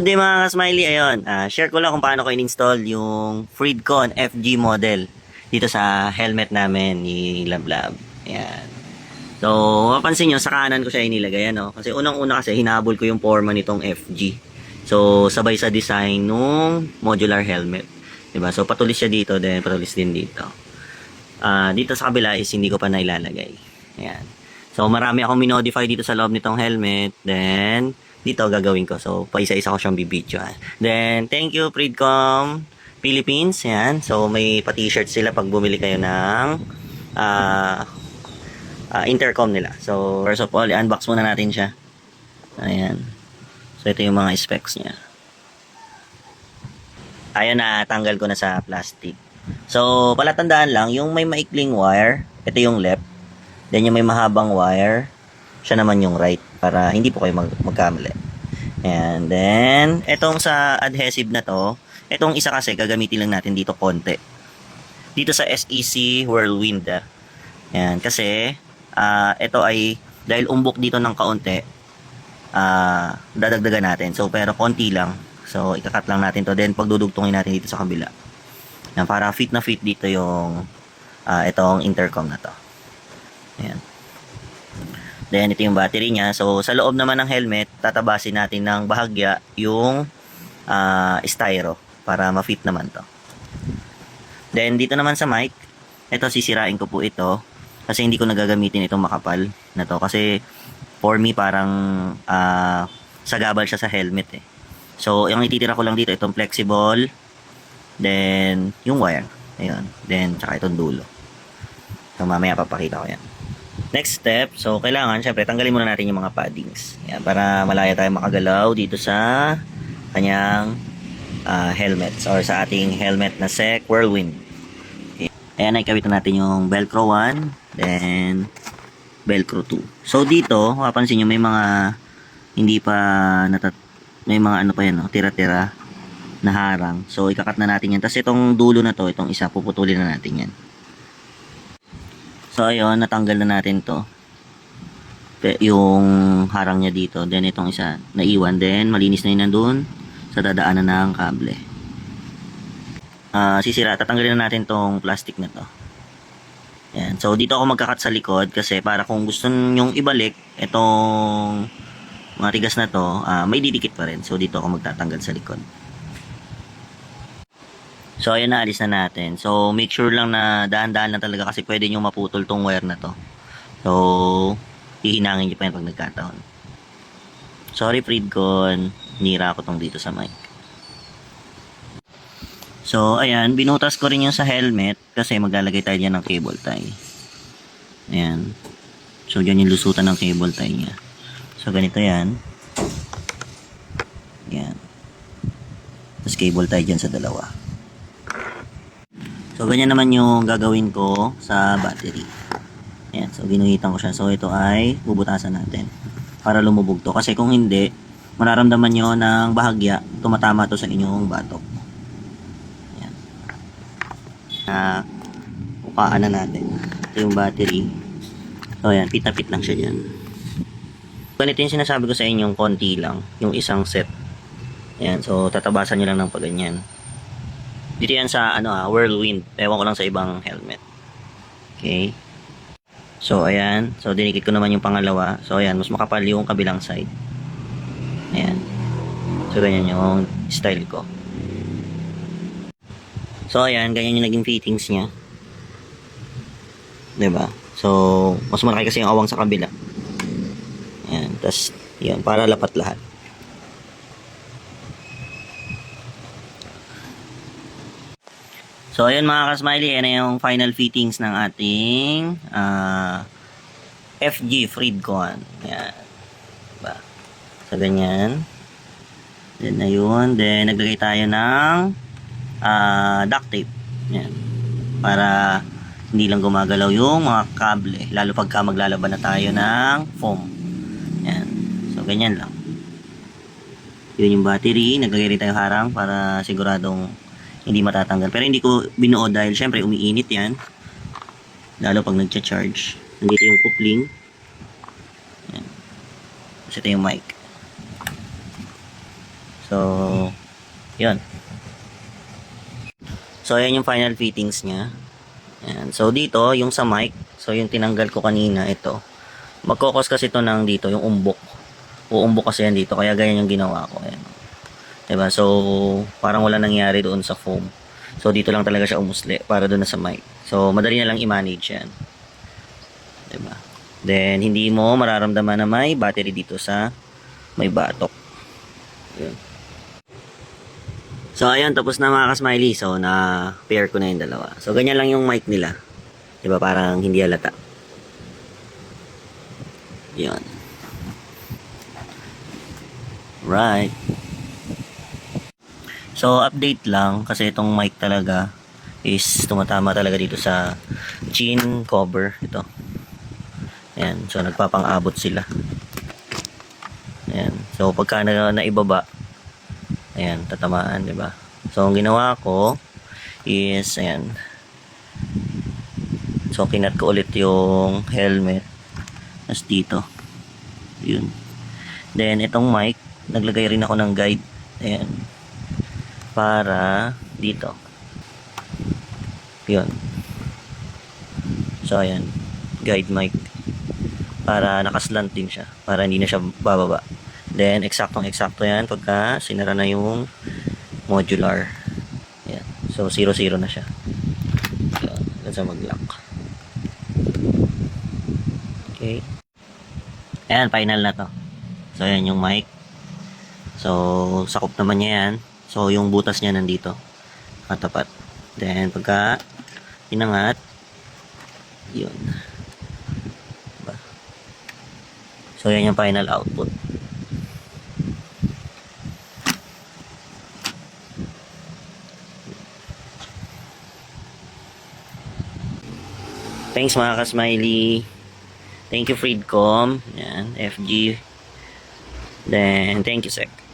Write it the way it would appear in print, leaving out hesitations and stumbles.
Good day mga ka-smiley. Ayun, share ko lang kung paano ko in-install yung Freedcon FG model dito sa helmet namin ni Lablab. Ayan. So, mapansin nyo, sa kanan ko siya inilagay, ano? Kasi unang-una kasi, hinabol ko yung forma nitong FG. So, sabay sa design nung modular helmet. Diba? So, patulis siya dito, then patulis din dito. Dito sa kabila is hindi ko pa nailalagay. Ayan. So, marami akong minodify dito sa loob nitong helmet. Then, dito gagawin ko. So, paisa-isa ko siyang bibidyoan. Then, thank you, Freedcom Philippines. Ayan. So, may pa-t-shirt sila pag bumili kayo ng intercom nila. So, first of all, i-unbox muna natin siya. Ayan. So, ito yung mga specs niya. Ayun na, tanggal ko na sa plastic. So, palatandaan lang, yung may maikling wire, ito yung left. Then, yung may mahabang wire, siya naman yung right. Para hindi po kayo magkamali. And then, etong sa adhesive na to, etong isa kasi, gagamitin lang natin dito konti. Dito sa SEC Whirlwind. Ayan, kasi, ito ay, dahil umbok dito ng kaunti, dadagdagan natin. So, pero konti lang. So, ikakat lang natin to. Then, pagdudugtungin natin dito sa kabila. Yan, para fit na fit dito yung itong intercom na to. Ayan. Then, ito yung battery niya. So, sa loob naman ng helmet, tatabasin natin ng bahagya yung styro para ma-fit naman to. Then, dito naman sa mic, ito sisirain ko po ito kasi hindi ko nagagamitin itong makapal na to. Kasi, for me, parang sagabal siya sa helmet eh. So, yung ititira ko lang dito, itong flexible, then, yung wire. Ayun. Then, tsaka itong dulo. So, mamaya papakita ko yan. Next step, so kailangan, syempre, tanggalin muna natin yung mga paddings. Yan, para malaya tayo makagalaw dito sa kanyang helmets or sa ating helmet na SEC Whirlwind. Okay. Ayan, ikawitan natin yung Velcro 1, then Velcro 2. So dito, mapapansin nyo may mga hindi pa may mga ano pa yan, no? Tira-tira na harang. So ikakat na natin yan. Tapos itong dulo na to, itong isa, puputulin na natin yan. So, ayun, natanggal na natin to. Yung harang niya dito. Then, itong isa, naiwan. Then, malinis na yun nandun sa dadaanan ng kable. Tatanggalin na natin tong plastic na to. Ayan. So, dito ako magkakat sa likod kasi para kung gusto nyong ibalik itong matigas na to, may didikit pa rin. So, dito ako magtatanggal sa likod. So, ayan, naalis na natin. So, make sure lang na daan-daan lang talaga kasi pwede nyo maputol tong wire na to. So, hihinangin nyo pa yan pag nagkataon. Sorry, Freedcon. Nira ako tong dito sa mic. So, ayan. Binutas ko rin yung sa helmet kasi maglalagay tayo dyan ng cable tie. Ayan. So, dyan yung lusutan ng cable tie niya. So, ganito yan. Ayan. Tapos cable tie dyan sa dalawa. So, ganyan naman yung gagawin ko sa battery. Ayan. So, ginuhitan ko siya. So, ito ay bubutasan natin para lumubog to. Kasi kung hindi, mararamdaman nyo ng bahagya, tumatama to sa inyong batok. Ayan. Ukaan na natin. Ito yung battery. So, ayan. Fit na fit lang siya dyan. Ganito yung sinasabi ko sa inyong konti lang. Yung isang set. Ayan. So, tatabasan nyo lang ng paganyan. Dito yan sa Whirlwind. Ewan ko lang sa ibang helmet. Okay. So, ayan. So, dinikit ko naman yung pangalawa. So, ayan. Mas makapal yung kabilang side. Ayan. So, ganyan yung style ko. So, ayan. Ganyan yung naging fittings niya. Diba? So, mas malaki kasi yung awang sa kabila. Ayan. Tapos, yun. Para lapat lahat. So, ayun mga ka-smiley, yan na yung final fittings ng ating FG Freedcon. Yan. Diba? So, ganyan. Then, ayun. Then, naglagay tayo ng duct tape. Yan. Para hindi lang gumagalaw yung mga kable. Lalo pagka maglalaban na tayo ng foam. Yan. So, ganyan lang. Yun yung battery. Naglagay rin tayo harang para siguradong hindi matatanggal. Pero hindi ko binuo dahil syempre umiinit yan. Lalo pag nagcha-charge. Nandito yung coupling. Yan. Tapos ito yung mic. So, yun. So, ayan yung final fittings niya. Ayan. So, dito, yung sa mic. So, yung tinanggal ko kanina, ito. Magkokos kasi ito ng dito, yung umbok. Uumbok kasi yan dito. Kaya ganyan yung ginawa ko. Ayan. Diba? So, parang wala nangyari doon sa foam. So, dito lang talaga siya umusli para doon na sa mic. So, madali na lang i-manage yan. Diba? Then, hindi mo mararamdaman na may battery dito sa may batok. Ayan. So, ayan, tapos na mga ka-smiley. So, na-pair ko na yung dalawa. So, ganyan lang yung mic nila. Diba? Parang hindi halata. Yun. Right. So, update lang. Kasi itong mic talaga is tumatama talaga dito sa chin cover. Ito. Ayan. So, nagpapang-abot sila. Ayan. So, pagka naibaba, ayan, tatamaan, diba? So, ang ginawa ko is, ayan. So, kinat ko ulit yung helmet. As dito. Yun. Then, itong mic, naglagay rin ako ng guide. Ayan. Para dito. Yun. So, ayan. Guide mic. Para nakaslant din siya. Para hindi na siya bababa. Then, eksaktong-eksakto yan pagka sinara na yung modular. Ayan. So, 0-0 na siya. So, hanggang sa mag-lock. Okay. Ayan, final na to. So, ayan yung mic. So, sakop naman niya yan. So, yung butas niya nandito. Katapat. Then, pagka inangat, yun. Diba? So, yan yung final output. Thanks mga ka-smiley. Thank you Freedcom. Yan, FG. Then, thank you Sec.